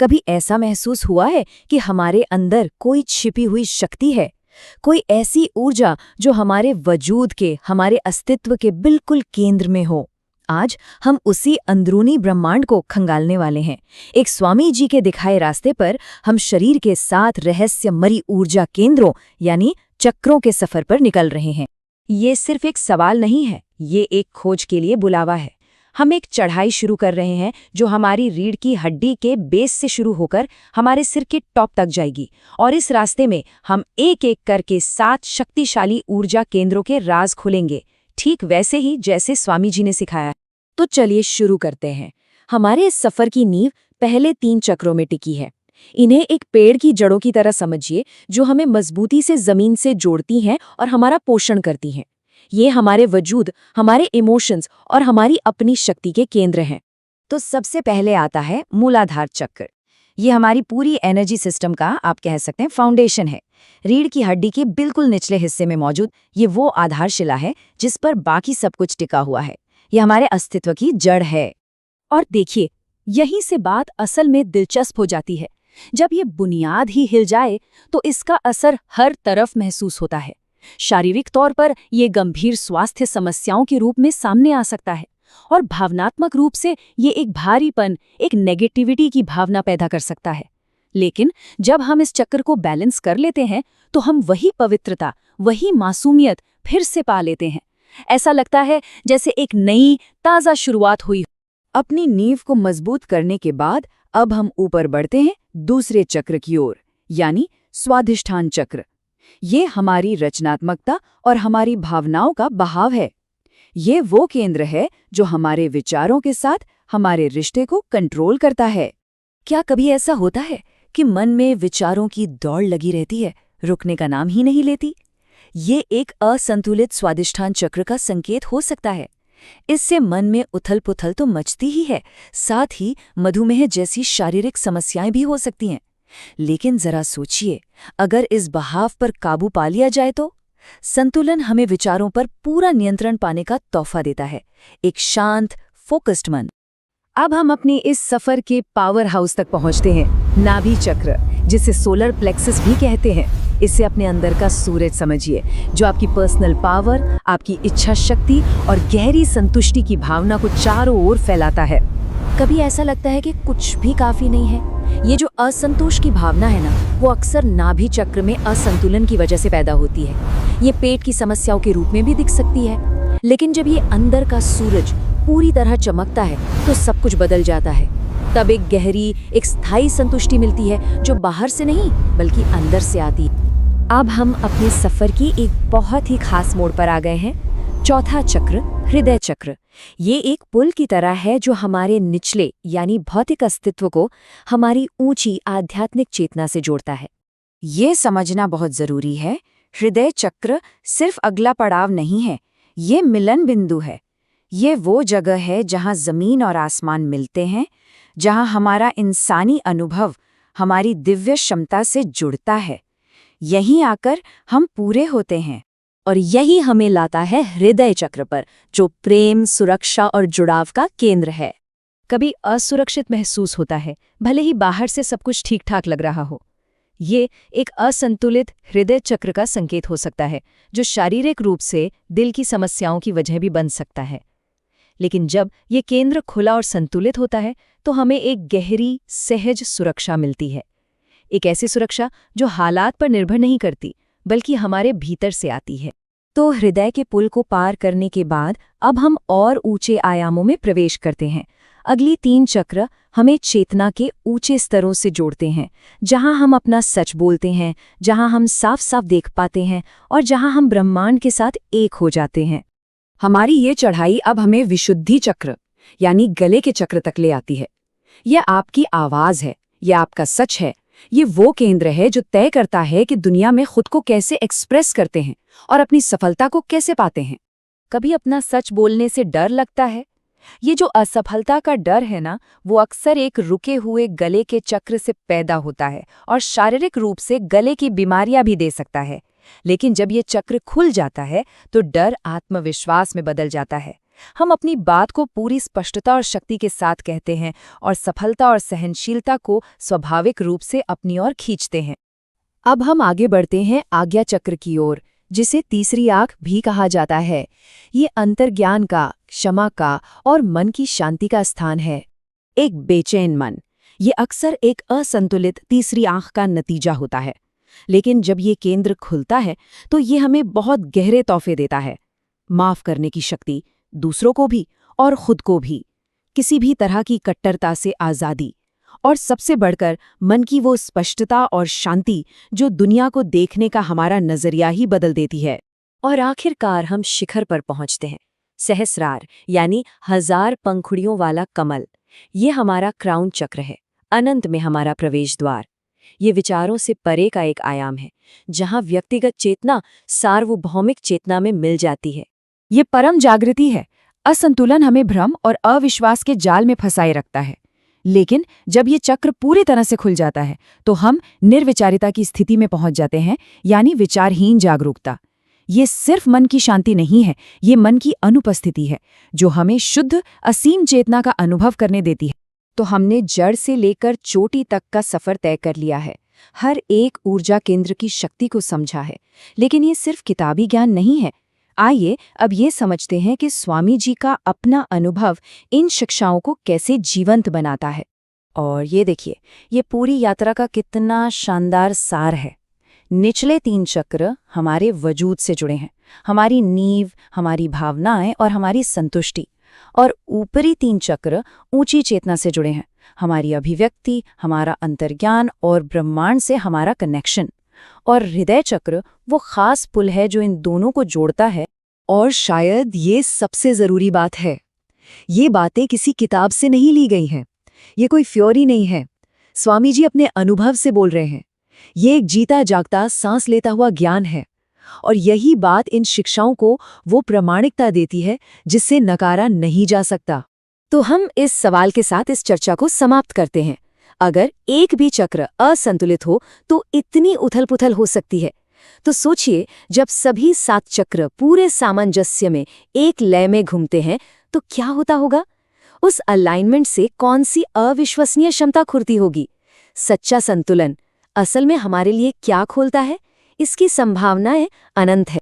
कभी ऐसा महसूस हुआ है कि हमारे अंदर कोई छिपी हुई शक्ति है, कोई ऐसी ऊर्जा जो हमारे वजूद के, हमारे अस्तित्व के बिल्कुल केंद्र में हो? आज हम उसी अंदरूनी ब्रह्मांड को खंगालने वाले हैं। एक स्वामी जी के दिखाए रास्ते पर हम शरीर के साथ रहस्यमयी ऊर्जा केंद्रों यानी चक्रों के सफर पर निकल रहे हैं। ये सिर्फ एक सवाल नहीं है, ये एक खोज के लिए बुलावा है। हम एक चढ़ाई शुरू कर रहे हैं जो हमारी रीढ़ की हड्डी के बेस से शुरू होकर हमारे सिर के टॉप तक जाएगी, और इस रास्ते में हम एक एक करके 7 शक्तिशाली ऊर्जा केंद्रों के राज खोलेंगे, ठीक वैसे ही जैसे स्वामी जी ने सिखाया। तो चलिए शुरू करते हैं। हमारे इस सफर की नींव पहले 3 चक्रों में टिकी है। इन्हें एक पेड़ की जड़ों की तरह समझिए, जो हमें मजबूती से जमीन से जोड़ती हैं और हमारा पोषण करती हैं। ये हमारे वजूद, हमारे इमोशंस और हमारी अपनी शक्ति के केंद्र हैं। तो सबसे पहले आता है मूलाधार चक्र। ये हमारी पूरी एनर्जी सिस्टम का, आप कह सकते हैं, फाउंडेशन है। रीढ़ की हड्डी के बिल्कुल निचले हिस्से में मौजूद ये वो आधारशिला है जिस पर बाकी सब कुछ टिका हुआ है। ये हमारे अस्तित्व की जड़ है। और देखिए, यहीं से बात असल में दिलचस्प हो जाती है। जब ये बुनियाद ही हिल जाए तो इसका असर हर तरफ महसूस होता है। शारीरिक तौर पर ये गंभीर स्वास्थ्य समस्याओं के रूप में सामने आ सकता है, और भावनात्मक रूप से ये एक भारीपन, एक नेगेटिविटी की भावना पैदा कर सकता है। लेकिन जब हम इस चक्र को बैलेंस कर लेते हैं तो हम वही पवित्रता, वही मासूमियत फिर से पा लेते हैं। ऐसा लगता है जैसे एक नई ताज़ा शुरुआत हुई। अपनी नींव को मजबूत करने के बाद अब हम ऊपर बढ़ते हैं दूसरे चक्र की ओर, यानी स्वाधिष्ठान चक्र। ये हमारी रचनात्मकता और हमारी भावनाओं का बहाव है। ये वो केंद्र है जो हमारे विचारों के साथ हमारे रिश्ते को कंट्रोल करता है। क्या कभी ऐसा होता है कि मन में विचारों की दौड़ लगी रहती है, रुकने का नाम ही नहीं लेती? ये एक असंतुलित स्वाधिष्ठान चक्र का संकेत हो सकता है। इससे मन में उथल-पुथल तो मचती ही है, साथ ही मधुमेह जैसी शारीरिक समस्याएं भी हो सकती हैं। लेकिन जरा सोचिए, अगर इस बहाव पर काबू पा लिया जाए तो संतुलन हमें विचारों पर पूरा नियंत्रण पाने का तोहफा देता है, एक शांत, फोकस्ड मन। अब हम अपने इस सफर के पावर हाउस तक पहुंचते हैं, नाभि चक्र, जिसे सोलर प्लेक्सस भी कहते हैं। इसे अपने अंदर का सूरज समझिए, जो आपकी पर्सनल पावर, आपकी इच्छा शक्ति और गहरी संतुष्टि की भावना को चारों ओर फैलाता है। कभी ऐसा लगता है कि कुछ भी काफी नहीं है? ये जो असंतोष की भावना है ना, वो अक्सर नाभि चक्र में असंतुलन की वजह से पैदा होती है। ये पेट की समस्याओं के रूप में भी दिख सकती है। लेकिन जब ये अंदर का सूरज पूरी तरह चमकता है तो सब कुछ बदल जाता है। तब एक गहरी, एक स्थायी संतुष्टि मिलती है, जो बाहर से नहीं बल्कि अंदर से आती है। अब हम अपने सफर की एक बहुत ही खास मोड़ पर आ गए हैं, चौथा चक्र, हृदय चक्र। ये एक पुल की तरह है जो हमारे निचले यानी भौतिक अस्तित्व को हमारी ऊंची आध्यात्मिक चेतना से जोड़ता है। ये समझना बहुत जरूरी है, हृदय चक्र सिर्फ अगला पड़ाव नहीं है, ये मिलन बिंदु है। ये वो जगह है जहाँ जमीन और आसमान मिलते हैं, जहाँ हमारा इंसानी अनुभव हमारी दिव्य क्षमता से जुड़ता है। यहीं आकर हम पूरे होते हैं, और यही हमें लाता है हृदय चक्र पर, जो प्रेम, सुरक्षा और जुड़ाव का केंद्र है। कभी असुरक्षित महसूस होता है, भले ही बाहर से सब कुछ ठीक ठाक लग रहा हो। ये एक असंतुलित हृदय चक्र का संकेत हो सकता है, जो शारीरिक रूप से दिल की समस्याओं की वजह भी बन सकता है। लेकिन जब ये केंद्र खुला और संतुलित होता है तो हमें एक गहरी, सहज सुरक्षा मिलती है। एक ऐसी सुरक्षा जो हालात पर निर्भर नहीं करती, बल्कि हमारे भीतर से आती है। तो हृदय के पुल को पार करने के बाद अब हम और ऊंचे आयामों में प्रवेश करते हैं। अगली 3 चक्र हमें चेतना के ऊंचे स्तरों से जोड़ते हैं, जहां हम अपना सच बोलते हैं, जहां हम साफ साफ देख पाते हैं और जहां हम ब्रह्मांड के साथ एक हो जाते हैं। हमारी ये चढ़ाई अब हमें विशुद्धि चक्र यानी गले के चक्र तक ले आती है। यह आपकी आवाज है, यह आपका सच है, ये वो केंद्र है जो तय करता है कि दुनिया में खुद को कैसे एक्सप्रेस करते हैं और अपनी सफलता को कैसे पाते हैं। कभी अपना सच बोलने से डर लगता है? ये जो असफलता का डर है ना, वो अक्सर एक रुके हुए गले के चक्र से पैदा होता है और शारीरिक रूप से गले की बीमारियां भी दे सकता है। लेकिन जब ये चक्र खुल जाता है तो डर आत्मविश्वास में बदल जाता है। हम अपनी बात को पूरी स्पष्टता और शक्ति के साथ कहते हैं और सफलता और सहनशीलता को स्वाभाविक रूप से अपनी ओर खींचते हैं। अब हम आगे बढ़ते हैं आज्ञा चक्र की ओर, जिसे तीसरी आंख भी कहा जाता है। ये अंतर्ज्ञान का, क्षमा का और मन की शांति का स्थान है। एक बेचैन मन, ये अक्सर एक असंतुलित तीसरी आंख का नतीजा होता है। लेकिन जब ये केंद्र खुलता है तो ये हमें बहुत गहरे तोहफे देता है। माफ करने की शक्ति, दूसरों को भी और खुद को भी, किसी भी तरह की कट्टरता से आज़ादी, और सबसे बढ़कर मन की वो स्पष्टता और शांति जो दुनिया को देखने का हमारा नजरिया ही बदल देती है। और आखिरकार हम शिखर पर पहुंचते हैं, सहस्रार यानी 1000 पंखुड़ियों वाला कमल। ये हमारा क्राउन चक्र है, अनंत में हमारा प्रवेश द्वार। ये विचारों से परे का एक आयाम है, जहां व्यक्तिगत चेतना सार्वभौमिक चेतना में मिल जाती है। ये परम जागृति है। असंतुलन हमें भ्रम और अविश्वास के जाल में फंसाए रखता है, लेकिन जब ये चक्र पूरी तरह से खुल जाता है तो हम निर्विचारिता की स्थिति में पहुंच जाते हैं, यानी विचारहीन जागरूकता। ये सिर्फ मन की शांति नहीं है, ये मन की अनुपस्थिति है जो हमें शुद्ध असीम चेतना का अनुभव करने देती है। तो हमने जड़ से लेकर चोटी तक का सफर तय कर लिया है, हर एक ऊर्जा केंद्र की शक्ति को समझा है। लेकिन ये सिर्फ किताबी ज्ञान नहीं है। आइए अब ये समझते हैं कि स्वामी जी का अपना अनुभव इन शिक्षाओं को कैसे जीवंत बनाता है। और ये देखिए, ये पूरी यात्रा का कितना शानदार सार है। निचले 3 चक्र हमारे वजूद से जुड़े हैं, हमारी नींव, हमारी भावनाएं और हमारी संतुष्टि। और ऊपरी 3 चक्र ऊंची चेतना से जुड़े हैं, हमारी अभिव्यक्ति, हमारा अंतर्ज्ञान और ब्रह्मांड से हमारा कनेक्शन। और हृदय चक्र वो खास पुल है जो इन दोनों को जोड़ता है। और शायद ये सबसे जरूरी बात है, ये बातें किसी किताब से नहीं ली गई हैं, ये कोई थ्योरी नहीं है। स्वामी जी अपने अनुभव से बोल रहे हैं। ये एक जीता जागता, सांस लेता हुआ ज्ञान है। और यही बात इन शिक्षाओं को वो प्रामाणिकता देती है जिससे नकारा नहीं जा सकता। तो हम इस सवाल के साथ इस चर्चा को समाप्त करते हैं। अगर एक भी चक्र असंतुलित हो तो इतनी उथल-पुथल हो सकती है। तो सोचिए, जब सभी 7 चक्र पूरे सामंजस्य में एक लय में घूमते हैं तो क्या होता होगा? उस अलाइनमेंट से कौन सी अविश्वसनीय क्षमता खुलती होगी? सच्चा संतुलन असल में हमारे लिए क्या खोलता है? इसकी संभावनाएं अनंत है।